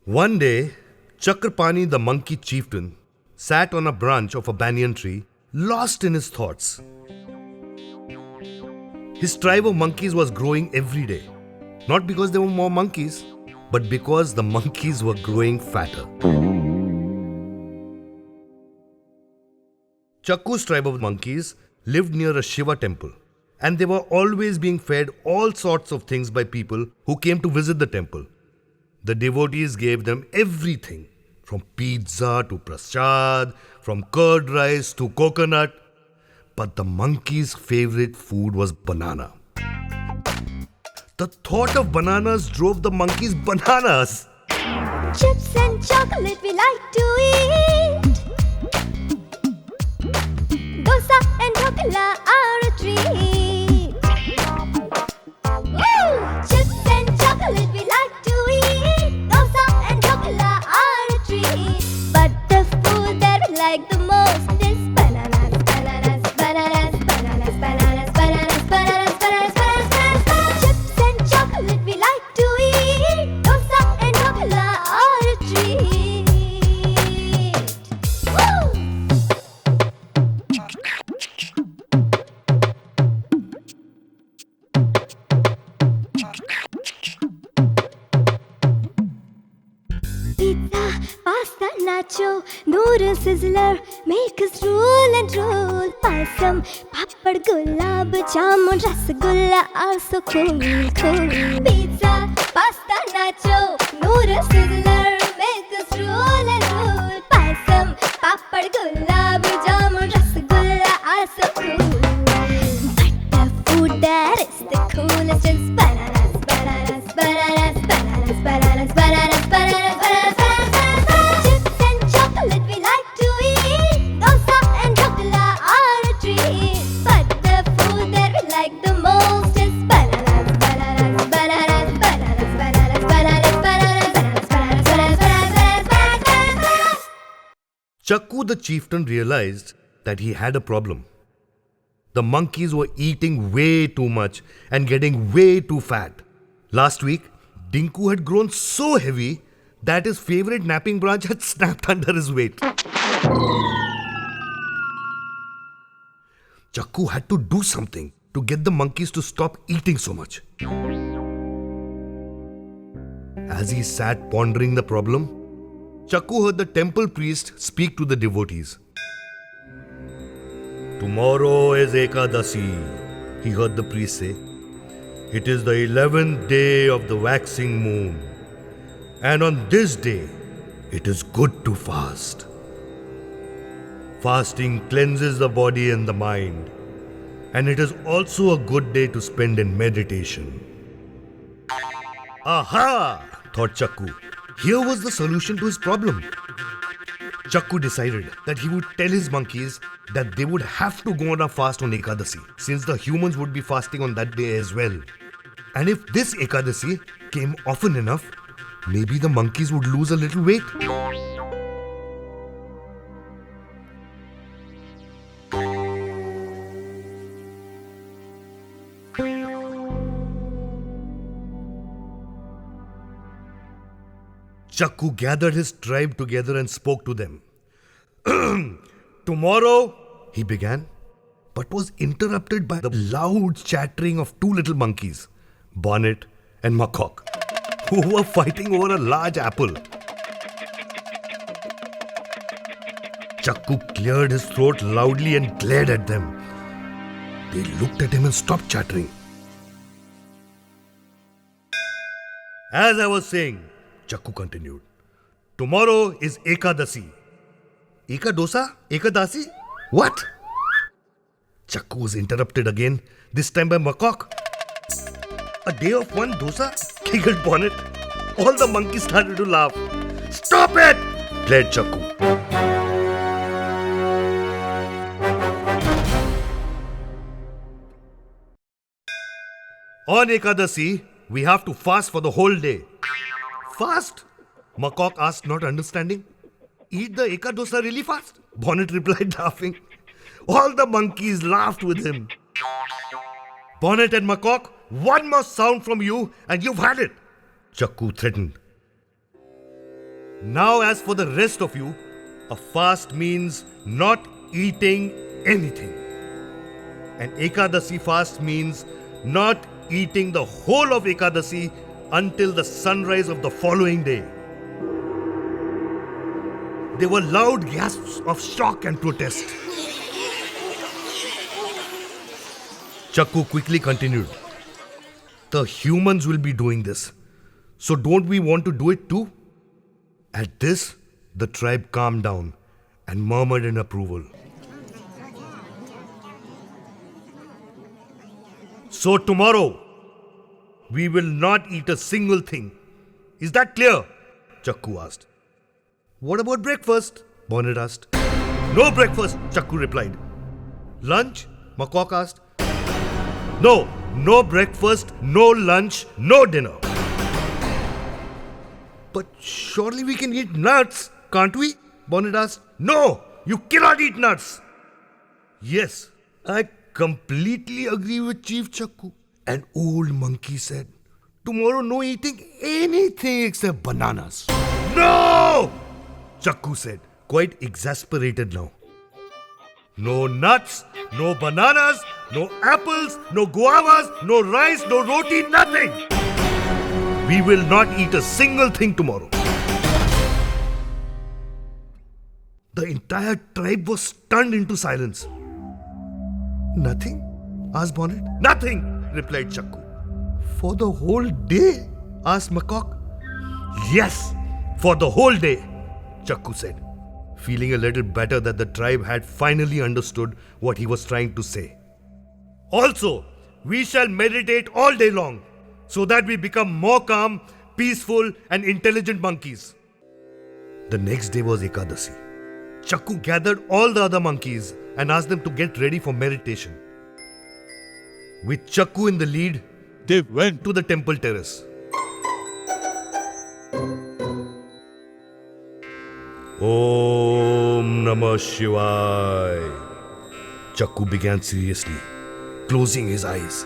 One day, Chakrapani the monkey chieftain sat on a branch of a banyan tree, lost in his thoughts. His tribe of monkeys was growing every day. Not because there were more monkeys, but because the monkeys were growing fatter. Chakku's tribe of monkeys lived near a Shiva temple, and they were always being fed all sorts of things by people who came to visit the temple. The devotees gave them everything, from pizza to prasad, from curd rice to coconut. But the monkey's favorite food was banana. The thought of bananas drove the monkeys bananas. Chips and chocolate we like to eat. Dosa and dhokla are a treat. Woo! Chips and chocolate we like to eat. Dosa and dhokla are a treat. But the food that we like the most is bananas, bananas, bananas, bananas, bananas, bananas, bananas, bananas, bananas, bananas. Chips and chocolate we like to eat. Dosa and dhokla are a treat. Woo! Pizza, pasta, nacho, noodle sizzler, make us drool and drool. Pasam, papad, gulab, jamun, rasgulla are so cool, cool. Pizza, pasta, nacho, noodle sizzler, make us drool and drool. Pasam, papad, gulab, jamun, rasgulla are so cool. But the food that is the coolest is bananas, bananas, bananas, bananas, bananas, bananas, bananas, bananas, bananas. Chips and chocolate we like to eat. Dosa and dhokla are a treat. But the food that we like the most is bananas, bananas, bananas, bananas, bananas, bananas, bananas, bananas, bananas, bananas, bananas, bananas, bananas. Chakku the chieftain realized that he had a problem. The monkeys were eating way too much and getting way too fat. Last week, Dinku had grown so heavy that his favorite napping branch had snapped under his weight. Chakku had to do something to get the monkeys to stop eating so much. As he sat pondering the problem, Chakku heard the temple priest speak to the devotees. Tomorrow is Ekadasi, he heard the priest say. It is the 11th day of the waxing moon. And on this day, it is good to fast. Fasting cleanses the body and the mind. And it is also a good day to spend in meditation. Aha! Thought Chakku. Here was the solution to his problem. Chakku decided that he would tell his monkeys that they would have to go on a fast on Ekadasi, since the humans would be fasting on that day as well. And if this Ekadasi came often enough, maybe the monkeys would lose a little weight. Chakku gathered his tribe together and spoke to them. Tomorrow, he began, but was interrupted by the loud chattering of two little monkeys, Bonnet and Macaque, who were fighting over a large apple. Chakku cleared his throat loudly and glared at them. They looked at him and stopped chattering. As I was saying, Chakku continued, tomorrow is Ekadasi. Ekadosa? Ekadasi? What? Chakku was interrupted again, this time by Macaque. A day of one dosa? Giggled Bonnet. All the monkeys started to laugh. Stop it! Glared Chakku. On Ekadasi, we have to fast for the whole day. Fast? Macaque asked, not understanding. Eat the Ekadosa really fast? Bonnet replied, laughing. All the monkeys laughed with him. Bonnet and Macaque, one more sound from you and you've had it, Chakku threatened. Now, as for the rest of you, a fast means not eating anything. An Ekadasi fast means not eating the whole of Ekadasi until the sunrise of the following day. There were loud gasps of shock and protest. Chakku quickly continued. The humans will be doing this. So don't we want to do it too? At this, the tribe calmed down and murmured in approval. So tomorrow, we will not eat a single thing. Is that clear? Chakku asked. What about breakfast? Bonnet asked. No breakfast, Chakku replied. Lunch? Macaque asked. No breakfast, no lunch, no dinner. But surely we can eat nuts, can't we? Bonnet asked. No, you cannot eat nuts. Yes, I completely agree with Chief Chakku. An old monkey said, tomorrow no eating anything except bananas. No! Chakku said, quite exasperated now. No nuts, no bananas, no apples, no guavas, no rice, no roti, nothing. We will not eat a single thing tomorrow. The entire tribe was stunned into silence. Nothing? Asked Bonnet. Nothing, replied Chakku. For the whole day? Asked Macaque. Yes, for the whole day, Chakku said, feeling a little better that the tribe had finally understood what he was trying to say. Also, we shall meditate all day long so that we become more calm, peaceful and intelligent monkeys. The next day was Ekadasi. Chakku gathered all the other monkeys and asked them to get ready for meditation. With Chakku in the lead, they went to the temple terrace. Om Namah Shivaya. Chakku began seriously, closing his eyes.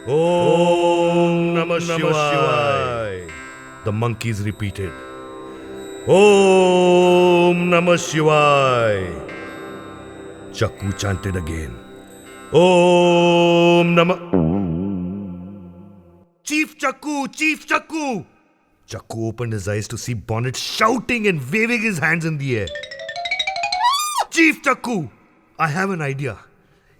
Om Namah Shivaya. The monkeys repeated. Om Namah Shivaya. Chakku chanted again. Om Namah. Chief Chakku! Chief Chakku! Chakku opened his eyes to see Bonnet shouting and waving his hands in the air. Chief Chakku! I have an idea.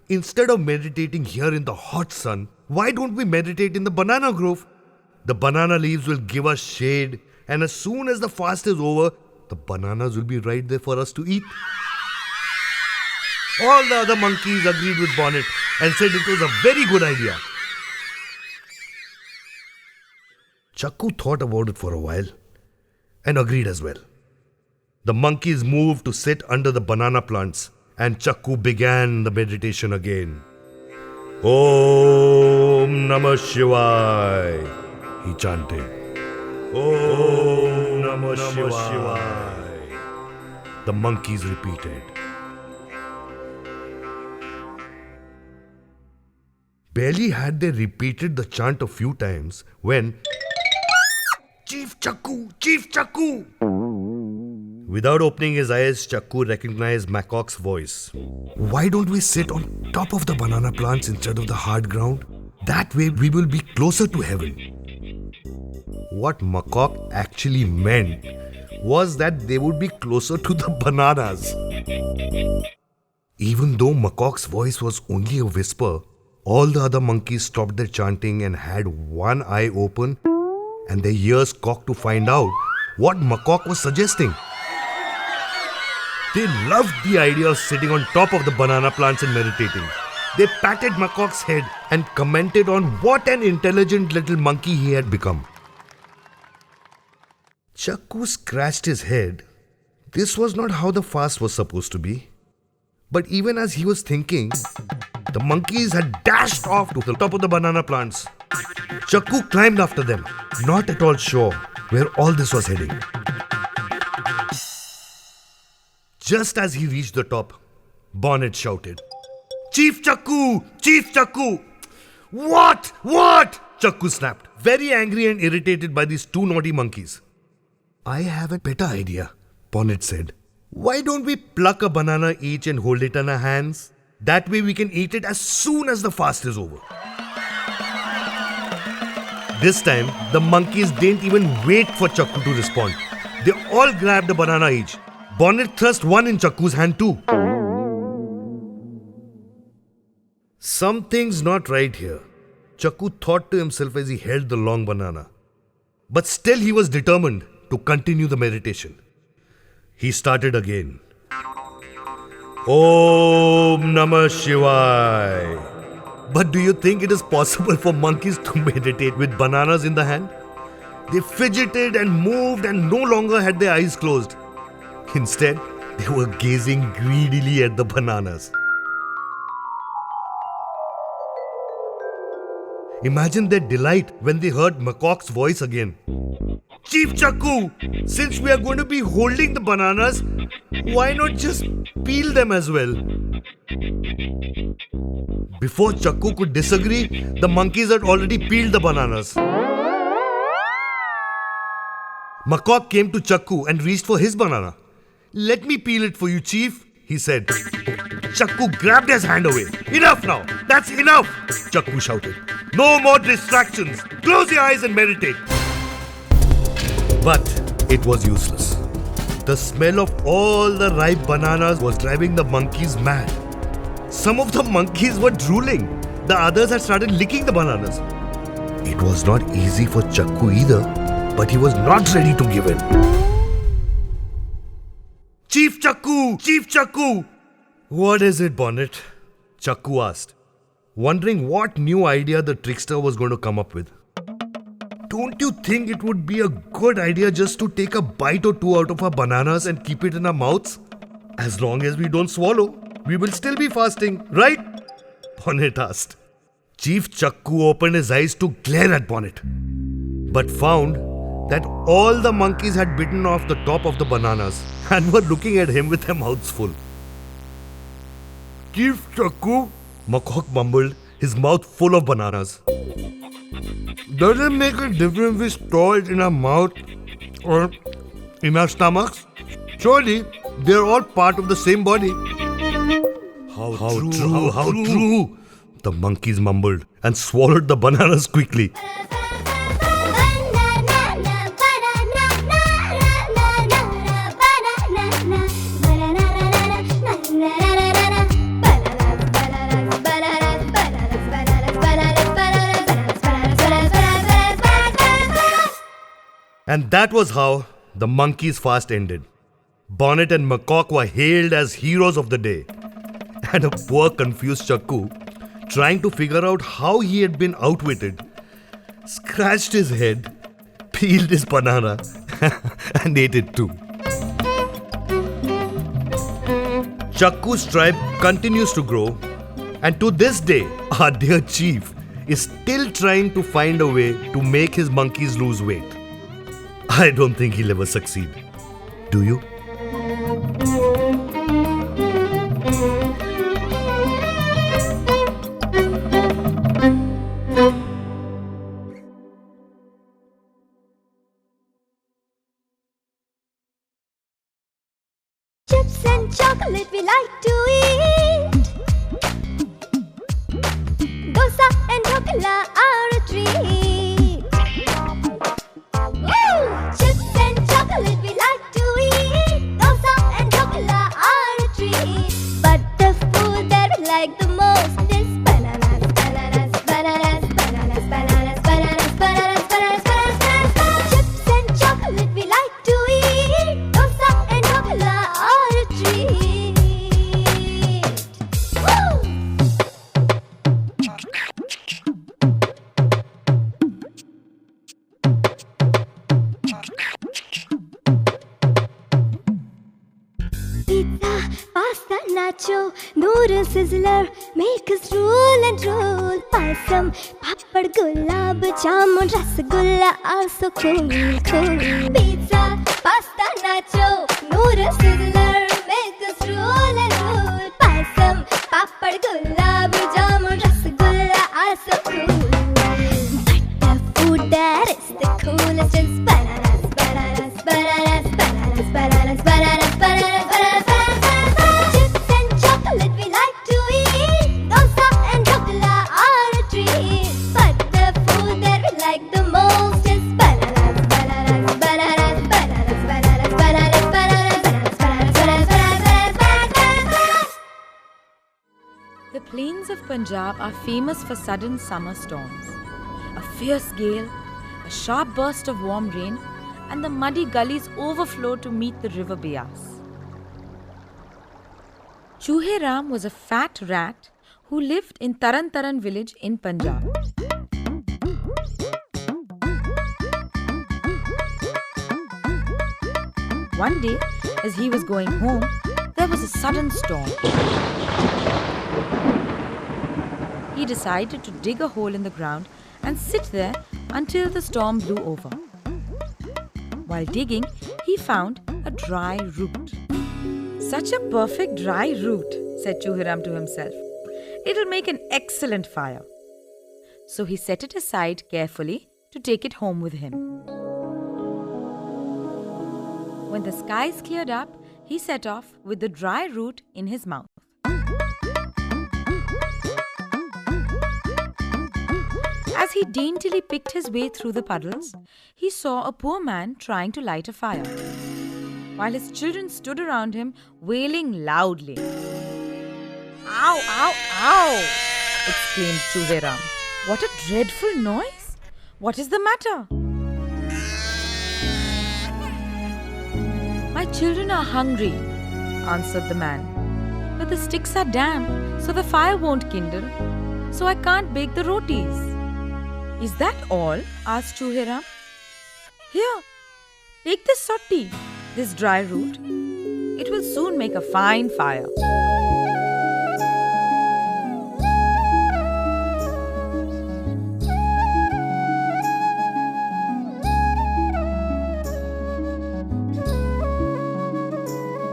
Instead of meditating here in the hot sun, why don't we meditate in the banana grove? The banana leaves will give us shade, and as soon as the fast is over, the bananas will be right there for us to eat. All the other monkeys agreed with Bonnet and said it was a very good idea. Chakku thought about it for a while and agreed as well. The monkeys moved to sit under the banana plants and Chakku began the meditation again. Om Namah Shivaya, he chanted. Om Namah Shivaya. The monkeys repeated. Barely had they repeated the chant a few times when Chief Chakku! Chief Chakku! Without opening his eyes, Chakku recognized Macaque's voice. Why don't we sit on top of the banana plants instead of the hard ground? That way we will be closer to heaven. What Macaque actually meant was that they would be closer to the bananas. Even though Macaque's voice was only a whisper, all the other monkeys stopped their chanting and had one eye open and their ears cocked to find out what Macaque was suggesting. They loved the idea of sitting on top of the banana plants and meditating. They patted Macaque's head and commented on what an intelligent little monkey he had become. Chakku scratched his head. This was not how the fast was supposed to be. But even as he was thinking, the monkeys had dashed off to the top of the banana plants. Chakku climbed after them, not at all sure where all this was heading. Just as he reached the top, Bonnet shouted, Chief Chakku! Chief Chakku! What? Chakku snapped, very angry and irritated by these two naughty monkeys. I have a better idea, Bonnet said. Why don't we pluck a banana each and hold it in our hands? That way we can eat it as soon as the fast is over. This time, the monkeys didn't even wait for Chakku to respond. They all grabbed a banana each. Bonnet thrust one in Chakku's hand too. Something's not right here, Chakku thought to himself as he held the long banana. But still he was determined to continue the meditation. He started again. Om Namah Shivaya. But do you think it is possible for monkeys to meditate with bananas in the hand? They fidgeted and moved and no longer had their eyes closed. Instead, they were gazing greedily at the bananas. Imagine their delight when they heard Macaque's voice again. Chief Chakku, since we are going to be holding the bananas, why not just peel them as well? Before Chakku could disagree, the monkeys had already peeled the bananas. Macaque came to Chakku and reached for his banana. Let me peel it for you, Chief, he said. Chakku grabbed his hand away. Enough now! That's enough! Chakku shouted. No more distractions! Close your eyes and meditate! But it was useless. The smell of all the ripe bananas was driving the monkeys mad. Some of the monkeys were drooling. The others had started licking the bananas. It was not easy for Chakku either, but he was not ready to give in. Chief Chakku! Chief Chakku! What is it, Bonnet? Chakku asked, wondering what new idea the trickster was going to come up with. Don't you think it would be a good idea just to take a bite or two out of our bananas and keep it in our mouths? As long as we don't swallow, we will still be fasting, right? Bonnet asked. Chief Chakku opened his eyes to glare at Bonnet, but found that all the monkeys had bitten off the top of the bananas and were looking at him with their mouths full. Chief Chakku, Macaque mumbled, his mouth full of bananas. Does it make a difference if we store it in our mouth or in our stomachs? Surely, they are all part of the same body. How true. The monkeys mumbled and swallowed the bananas quickly. And that was how the monkeys' fast ended. Bonnet and Macaque were hailed as heroes of the day. And a poor confused Chakku, trying to figure out how he had been outwitted, scratched his head, peeled his banana and ate it too. Chakku's tribe continues to grow, and to this day, our dear chief is still trying to find a way to make his monkeys lose weight. I don't think he'll ever succeed. Do you? Chips and chocolate we like to eat. Dosa and dhokla are a treat. Chips and chocolate we like to eat. Dosa and dhokla are a treat. But the food that we like the most is bananas, bananas, bananas, bananas, bananas, bananas, bananas, bananas, bananas, bananas. Chips and chocolate we like to eat. Dosa and dhokla are a treat. Woo! Pizza, pasta, nacho, noodle sizzler, make us roll and roll. Pasam, papad, gulab, jamun, rasgulla are so cool, cool. Pizza, pasta, nacho, noodle sizzler, make us roll and roll. Pasam, papad, gulab, jamun, rasgulla are so cool. But the food that is the coolest is bananas, bananas, bananas. plains of Punjab are famous for sudden summer storms. A fierce gale, a sharp burst of warm rain, and the muddy gullies overflow to meet the river Beas. Chooheram was a fat rat who lived in Taran Taran village in Punjab. One day, as he was going home, there was a sudden storm. He decided to dig a hole in the ground and sit there until the storm blew over. While digging, he found a dry root. Such a perfect dry root, said Chooheram to himself. It'll make an excellent fire. So he set it aside carefully to take it home with him. When the skies cleared up, he set off with the dry root in his mouth. As he daintily picked his way through the puddles, he saw a poor man trying to light a fire, while his children stood around him wailing loudly. "Ow, ow, ow!" exclaimed Chooheram. "What a dreadful noise! What is the matter?" "My children are hungry," answered the man. "But the sticks are damp, so the fire won't kindle, so I can't bake the rotis." "Is that all?" asked Chooheram. "Here, take this sotti, this dry root. It will soon make a fine fire."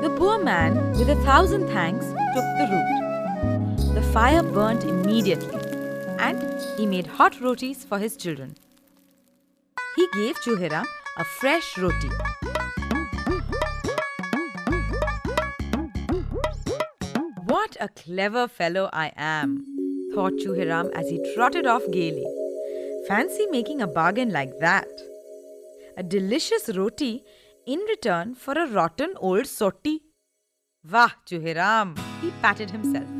The poor man, with 1,000 thanks, took the root. The fire burnt immediately, and he made hot rotis for his children. He gave Chooheram a fresh roti. "What a clever fellow I am," thought Chooheram as he trotted off gaily. "Fancy making a bargain like that. A delicious roti in return for a rotten old sotti. Vah, Chooheram!" He patted himself.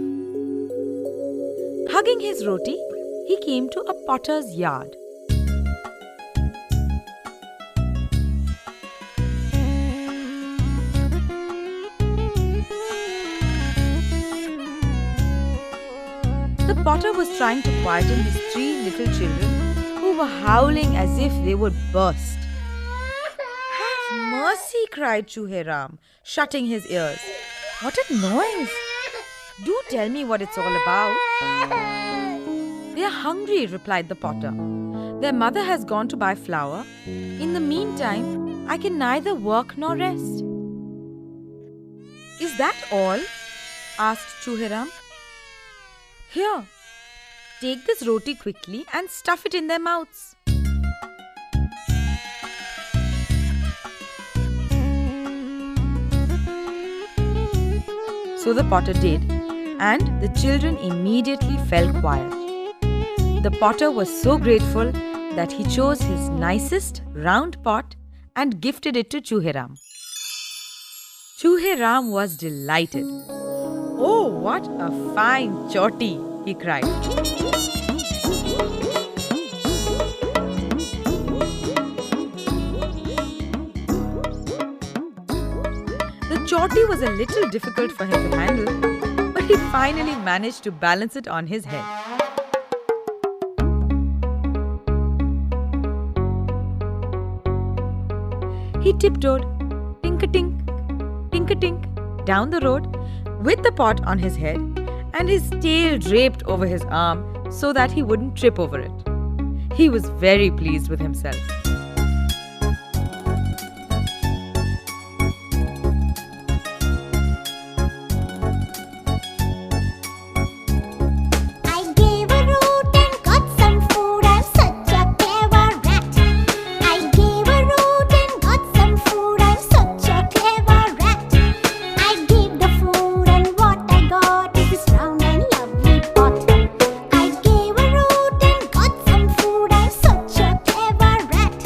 Hugging his roti, he came to a potter's yard. The potter was trying to quieten his 3 little children who were howling as if they would burst. "Have mercy!" cried Chooheram, shutting his ears. "What a noise! Do tell me what it's all about." "They are hungry," replied the potter. "Their mother has gone to buy flour. In the meantime, I can neither work nor rest." "Is that all?" asked Chooheram. "Here, take this roti quickly and stuff it in their mouths." So the potter did, and the children immediately fell quiet. The potter was so grateful that he chose his nicest round pot and gifted it to Chooheram. Chooheram was delighted. "Oh, what a fine choti!" he cried. The choti was a little difficult for him to handle, but he finally managed to balance it on his head. He tiptoed, tink-a-tink, tink-a-tink, down the road with the pot on his head and his tail draped over his arm so that he wouldn't trip over it. He was very pleased with himself. I gave a root and got some food. I'm such a clever rat. I gave a root and got some food. I'm such a clever rat. I gave the food and what I got is this round and lovely pot. I gave a root and got some food. I'm such a clever rat.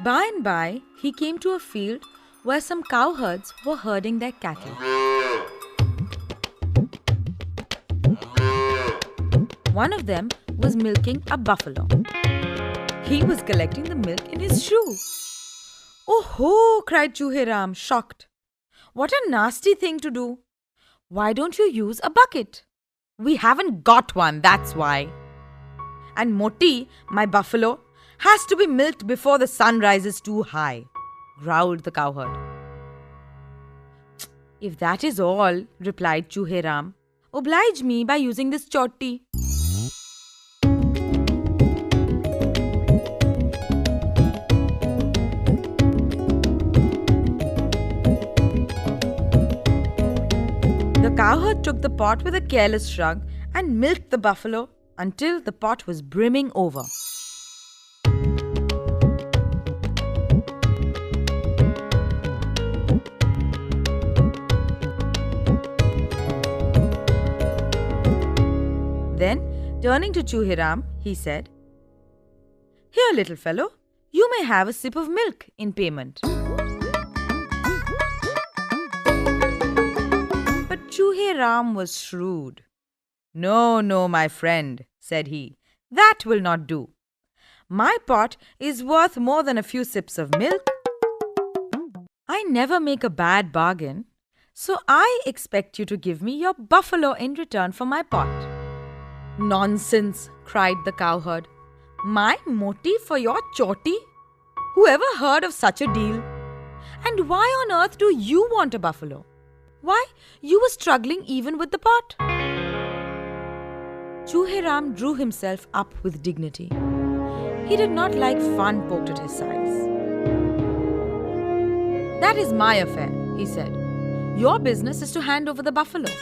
By and by, he came to a field where some cowherds were herding their cattle. One of them was milking a buffalo. He was collecting the milk in his shoe. "Oh ho!" cried Chooheram, shocked. "What a nasty thing to do. Why don't you use a bucket?" "We haven't got one, that's why." "And Moti, my buffalo, has to be milked before the sun rises too high," growled the cowherd. "If that is all," replied Chooheram, "oblige me by using this choti." The cowherd took the pot with a careless shrug and milked the buffalo until the pot was brimming over. Then, turning to Chooheram, he said, "Here, little fellow, you may have a sip of milk in payment." But Chooheram was shrewd. "No, no, my friend," said he, "that will not do. My pot is worth more than a few sips of milk. I never make a bad bargain, so I expect you to give me your buffalo in return for my pot." "Nonsense," cried the cowherd. "My moti for your choti? Whoever heard of such a deal? And why on earth do you want a buffalo? Why, you were struggling even with the pot." Chooheram drew himself up with dignity. He did not like fun poked at his sides. "That is my affair," he said. "Your business is to hand over the buffalo."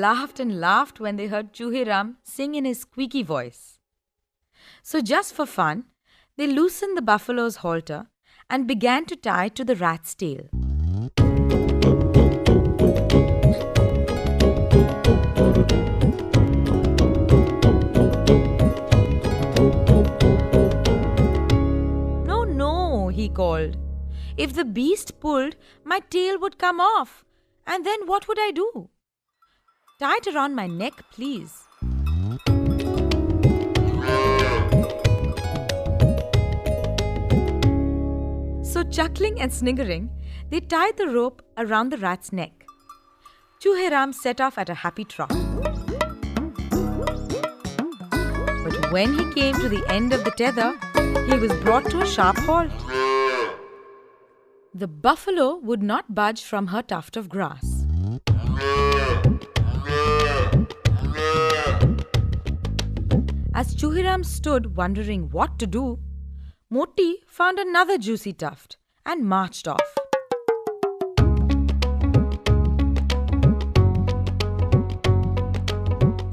Laughed and laughed when they heard Chooheram sing in his squeaky voice. So just for fun, they loosened the buffalo's halter and began to tie it to the rat's tail. "No, no," he called. "If the beast pulled, my tail would come off, and then what would I do? Tie it around my neck, please." So chuckling and sniggering, they tied the rope around the rat's neck. Chooheram set off at a happy trot. But when he came to the end of the tether, he was brought to a sharp halt. The buffalo would not budge from her tuft of grass. As Chooheram stood wondering what to do, Moti found another juicy tuft and marched off.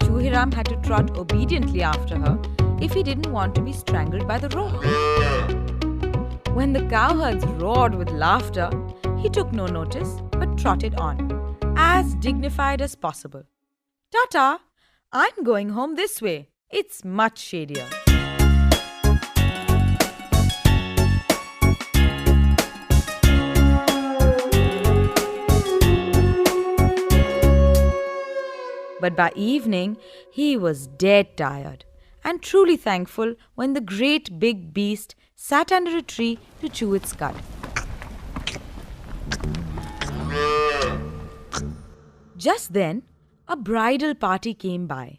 Chooheram had to trot obediently after her if he didn't want to be strangled by the rope. When the cowherds roared with laughter, he took no notice but trotted on, as dignified as possible. "Ta-ta, I'm going home this way. It's much shadier." But by evening, he was dead tired and truly thankful when the great big beast sat under a tree to chew its cud. Just then, a bridal party came by.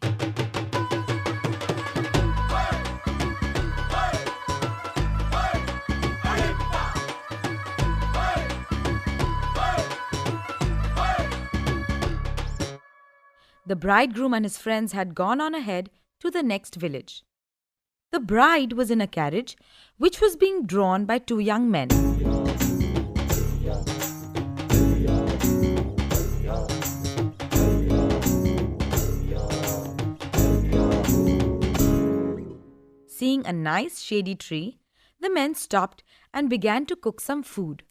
The bridegroom and his friends had gone on ahead to the next village. The bride was in a carriage which was being drawn by two young men. Seeing a nice shady tree, the men stopped and began to cook some food.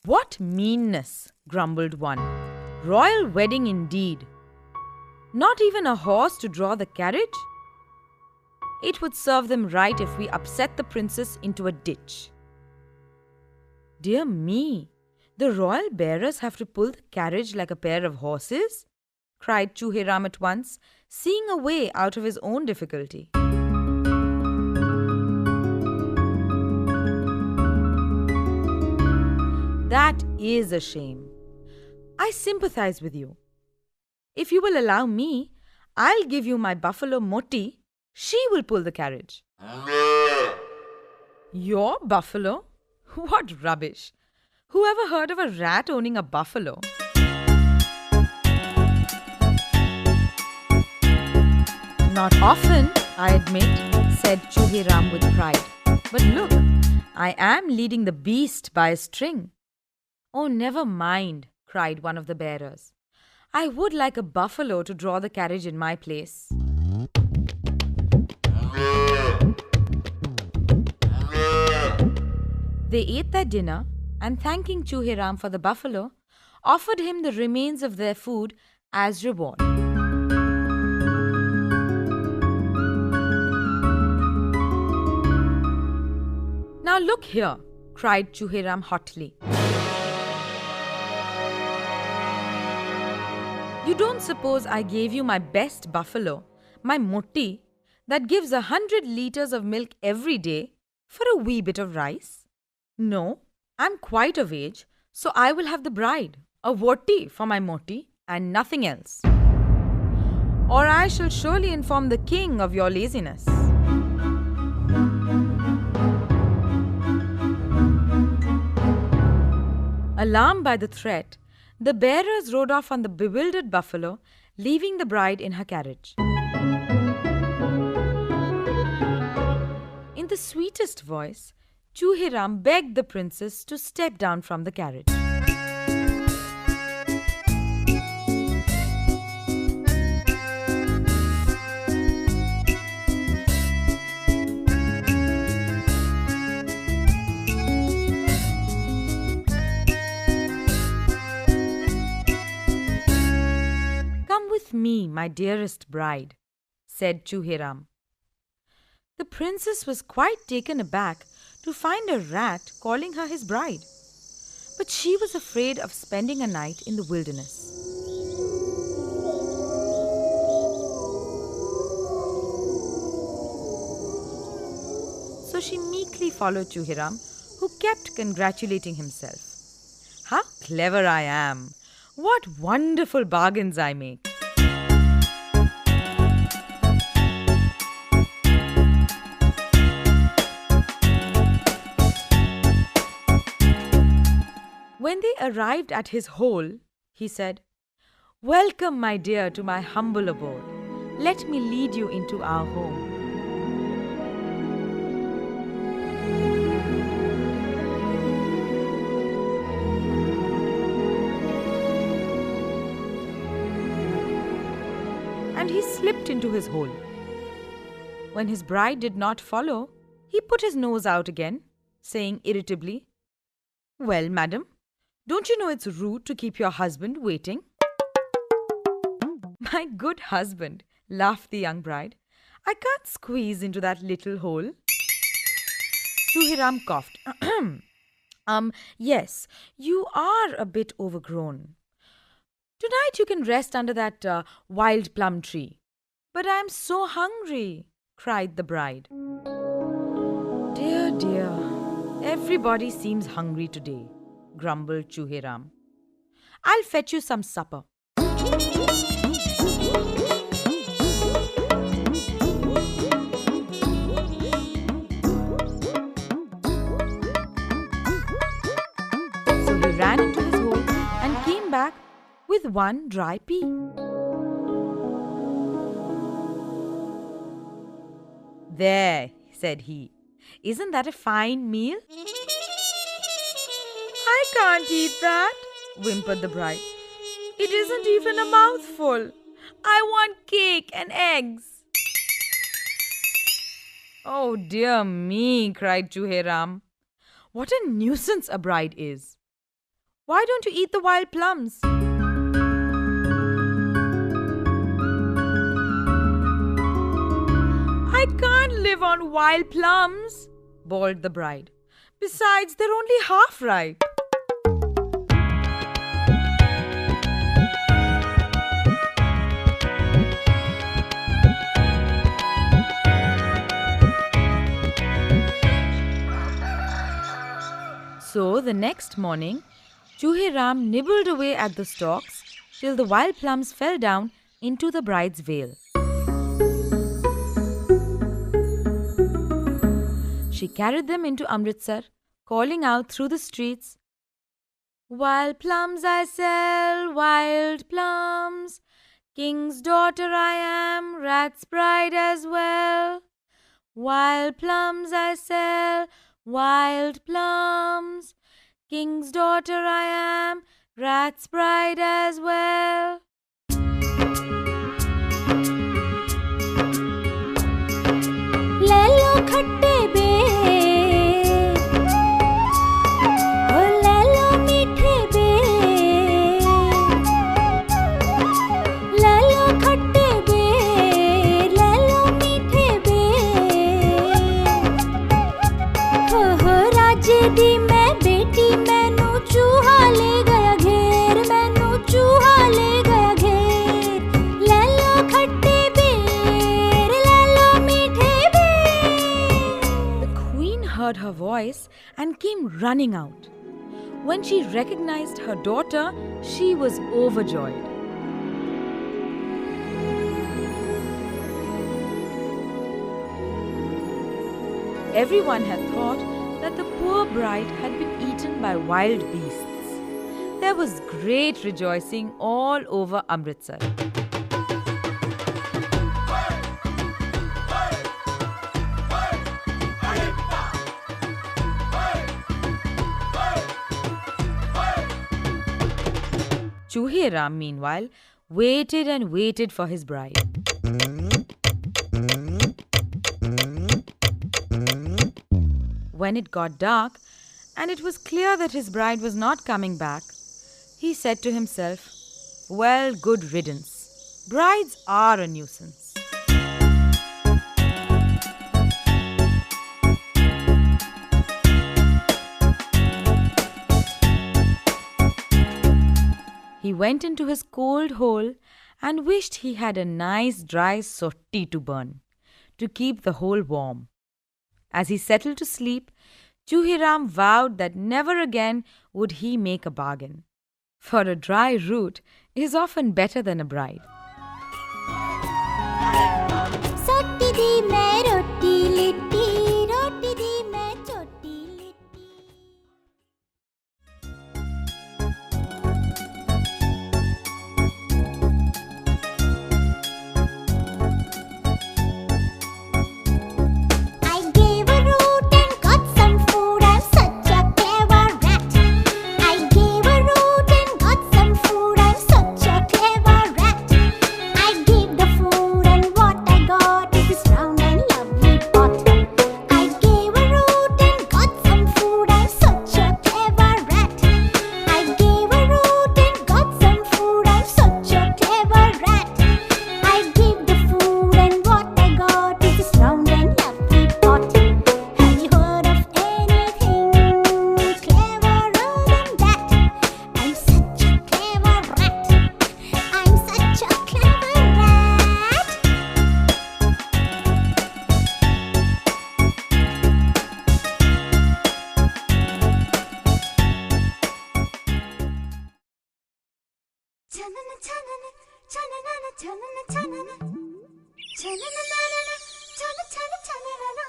"What meanness," grumbled one. "Royal wedding indeed. Not even a horse to draw the carriage? It would serve them right if we upset the princess into a ditch." "Dear me, the royal bearers have to pull the carriage like a pair of horses?" cried Chooheram at once, seeing a way out of his own difficulty. "That is a shame. I sympathize with you. If you will allow me, I'll give you my buffalo Moti. She will pull the carriage." "Your buffalo? What rubbish! Who ever heard of a rat owning a buffalo?" "Not often, I admit," said Chooheram with pride. "But look, I am leading the beast by a string." "Oh, never mind," cried one of the bearers. "I would like a buffalo to draw the carriage in my place." They ate their dinner and, thanking Chooheram for the buffalo, offered him the remains of their food as reward. "Now look here," cried Chooheram hotly. "You don't suppose I gave you my best buffalo, my Moti, that gives 100 liters of milk every day, for a wee bit of rice? No, I'm quite of age, so I will have the bride, a Voti for my Moti, and nothing else. Or I shall surely inform the king of your laziness." Alarmed by the threat, the bearers rode off on the bewildered buffalo, leaving the bride in her carriage. In the sweetest voice, Chooheram begged the princess to step down from the carriage. "Come with me, my dearest bride," said Chooheram. The princess was quite taken aback to find a rat calling her his bride, but she was afraid of spending a night in the wilderness. So she meekly followed Chooheram, who kept congratulating himself. "How clever I am! What wonderful bargains I make!" When they arrived at his hole, he said, "Welcome, my dear, to my humble abode. Let me lead you into our home." And he slipped into his hole. When his bride did not follow, he put his nose out again, saying irritably, "Well, madam, don't you know it's rude to keep your husband waiting?" "My good husband," laughed the young bride. "I can't squeeze into that little hole." Chooheram coughed. Yes, you are a bit overgrown. Tonight you can rest under that wild plum tree. But I am so hungry, cried the bride. Dear, dear, everybody seems hungry today, grumbled Chooheram. I'll fetch you some supper. So he ran into his hole and came back with one dry pea. There, said he. Isn't that a fine meal? I can't eat that, whimpered the bride. It isn't even a mouthful. I want cake and eggs. Oh dear me, cried Chooheram. What a nuisance a bride is. Why don't you eat the wild plums? I can't live on wild plums, bawled the bride. Besides, they're only half ripe. So the next morning, Chooheram nibbled away at the stalks till the wild plums fell down into the bride's veil. She carried them into Amritsar, calling out through the streets, Wild plums I sell, wild plums. King's daughter I am, rat's bride as well. Wild plums I sell, wild plums. King's daughter I am, rat's bride as well. ले लो खट्टे बेर ओ ले लो मीठे बेर ले लो खट्टे बेर ले लो मीठे बेर हो राजे दी मैं बेटी मैनू चूहा ले गया घेर मैनू चूहा ले गया घेर ले लो खट्टे बेर ले लो मीठे बेर। The queen heard her voice and came running out. When she recognized her daughter, she was overjoyed. Everyone had thought that the poor bride had been eaten by wild beasts. There was great rejoicing all over Amritsar. Chooheram, meanwhile, waited and waited for his bride. When it got dark, and it was clear that his bride was not coming back, he said to himself, Well, good riddance. Brides are a nuisance. He went into his cold hole and wished he had a nice dry sotti to burn, to keep the hole warm. As he settled to sleep, Chooheram vowed that never again would he make a bargain. For a dry root is often better than a bride. सोटी दी मैं रोटी लिट्टी रोटी दी मैं चोटी litti. I gave a root and got some food. I'm such a clever rat. I gave a root and got some food. I'm such a clever rat. Chanana chanana chanana chanana chanana chanana chanana chana chana chanana.